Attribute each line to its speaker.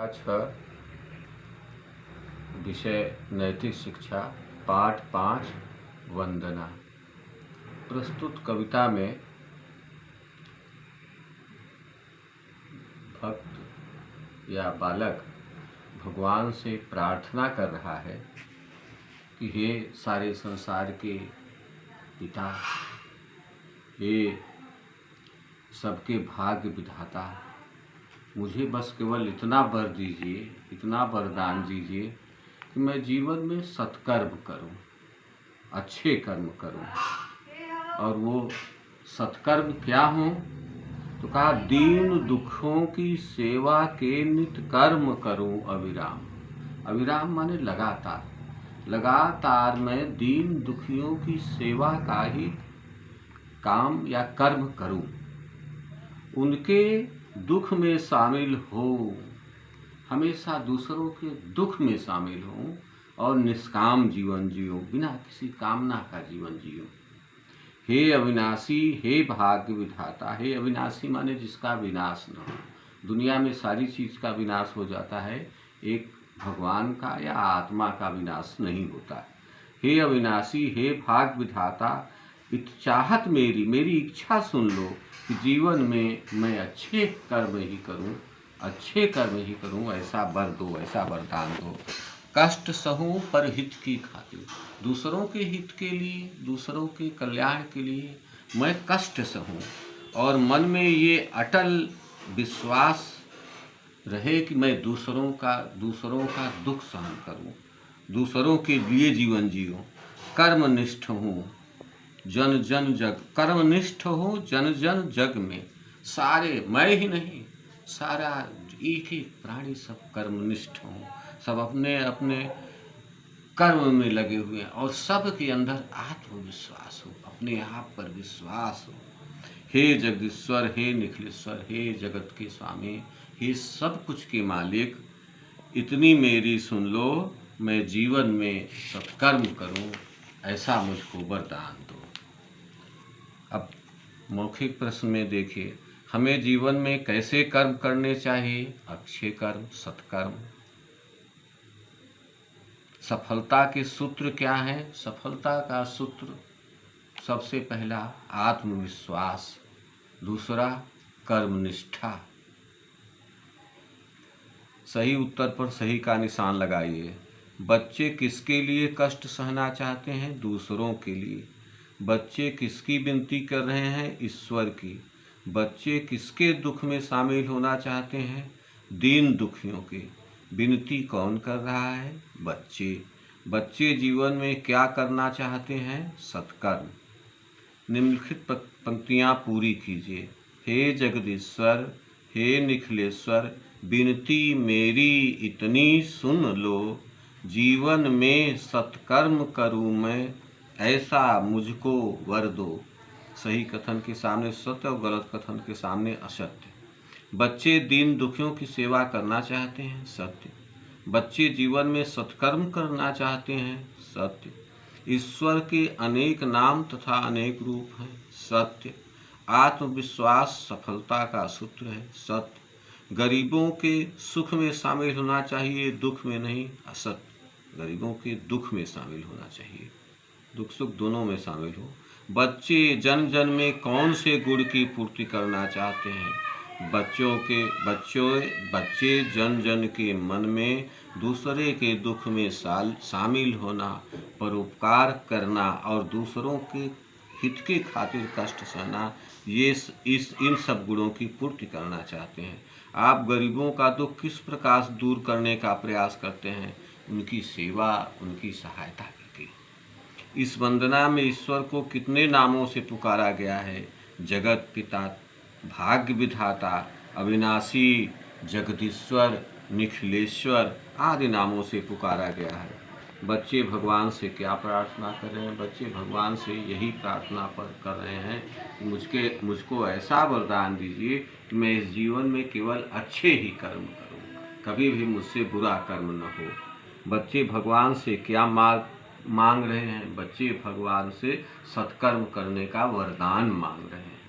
Speaker 1: कक्षा 6 विषय नैतिक शिक्षा पाठ 5 वंदना। प्रस्तुत कविता में भक्त या बालक भगवान से प्रार्थना कर रहा है कि हे सारे संसार के पिता, हे सबके भाग्य विधाता, मुझे बस केवल इतना वर दीजिए, इतना वरदान दीजिए कि मैं जीवन में सत्कर्म करूं, अच्छे कर्म करूं। और वो सत्कर्म क्या हों? तो कहा, दीन दुखों की सेवा के नित कर्म करूं अविराम। अविराम माने लगातार, लगातार मैं दीन दुखियों की सेवा का ही काम या कर्म करूं, उनके दुख में शामिल हो, हमेशा दूसरों के दुख में शामिल हो और निष्काम जीवन जियो, बिना किसी कामना का जीवन जियो। हे अविनाशी, हे भाग्य विधाता। हे अविनाशी माने जिसका विनाश न हो। दुनिया में सारी चीज का विनाश हो जाता है, एक भगवान का या आत्मा का विनाश नहीं होता है। हे अविनाशी, हे भाग्य विधाता, चाहत मेरी इच्छा सुन लो कि जीवन में मैं अच्छे कर्म ही करूं, अच्छे कर्म ही करूं, ऐसा वर दो, ऐसा वरदान दो। कष्ट सहूं पर हित की खातिर, दूसरों के हित के लिए, दूसरों के कल्याण के लिए मैं कष्ट सहूं, और मन में ये अटल विश्वास रहे कि मैं दूसरों का दुख सहन करूं, दूसरों के लिए जीवन जियो। कर्मनिष्ठ हूँ जन जन जग, कर्मनिष्ठ हो जन जन जग में, सारे, मैं ही नहीं, सारा एक एक प्राणी सब कर्मनिष्ठ हो, सब अपने अपने कर्म में लगे हुए हैं और सब के अंदर आत्मविश्वास हो, अपने आप पर विश्वास हो। हे जगदीश्वर, हे निखिलेश्वर, हे जगत के स्वामी, हे सब कुछ के मालिक, इतनी मेरी सुन लो, मैं जीवन में सत्कर्म करूं, ऐसा मुझको वरदान दो। अब मौखिक प्रश्न में देखिए, हमें जीवन में कैसे कर्म करने चाहिए? अच्छे कर्म, सत्कर्म। सफलता के सूत्र क्या है? सफलता का सूत्र सबसे पहला आत्मविश्वास, दूसरा कर्मनिष्ठा। सही उत्तर पर सही का निशान लगाइए। बच्चे किसके लिए कष्ट सहना चाहते हैं? दूसरों के लिए। बच्चे किसकी विनती कर रहे हैं? ईश्वर की। बच्चे किसके दुख में शामिल होना चाहते हैं? दीन दुखियों के। विनती कौन कर रहा है? बच्चे। बच्चे जीवन में क्या करना चाहते हैं? सत्कर्म। निम्नलिखित पंक्तियां पूरी कीजिए। हे जगदीश्वर, हे निखिलेश्वर, विनती मेरी इतनी सुन लो, जीवन में सत्कर्म करूं मैं, ऐसा मुझको वर दो। सही कथन के सामने सत्य और गलत कथन के सामने असत्य। बच्चे दीन दुखियों की सेवा करना चाहते हैं, सत्य। बच्चे जीवन में सत्कर्म करना चाहते हैं, सत्य। ईश्वर के अनेक नाम तथा अनेक रूप हैं, सत्य। आत्मविश्वास सफलता का सूत्र है, सत्य। गरीबों के सुख में शामिल होना चाहिए, दुख में नहीं, असत्य। गरीबों के दुख में शामिल होना चाहिए, दुख सुख दोनों में शामिल हो। बच्चे जन जन में कौन से गुण की पूर्ति करना चाहते हैं? बच्चे जन जन के मन में दूसरे के दुख में शामिल होना, परोपकार करना और दूसरों के हित के खातिर कष्ट सहना, इन सब गुणों की पूर्ति करना चाहते हैं। आप गरीबों का दुख किस प्रकार दूर करने का प्रयास करते हैं? उनकी सेवा, उनकी सहायता करके। इस वंदना में ईश्वर को कितने नामों से पुकारा गया है? जगत पिता, भाग्य विधाता, अविनाशी, जगदीश्वर, निखिलेश्वर आदि नामों से पुकारा गया है। बच्चे भगवान से क्या प्रार्थना कर रहे हैं? बच्चे भगवान से यही प्रार्थना कर रहे हैं कि मुझको ऐसा वरदान दीजिए कि मैं इस जीवन में केवल अच्छे ही कर्म करूं, कभी भी मुझसे बुरा कर्म न हो। बच्चे भगवान से क्या मांग रहे हैं? बच्चे भगवान से सत्कर्म करने का वरदान मांग रहे हैं।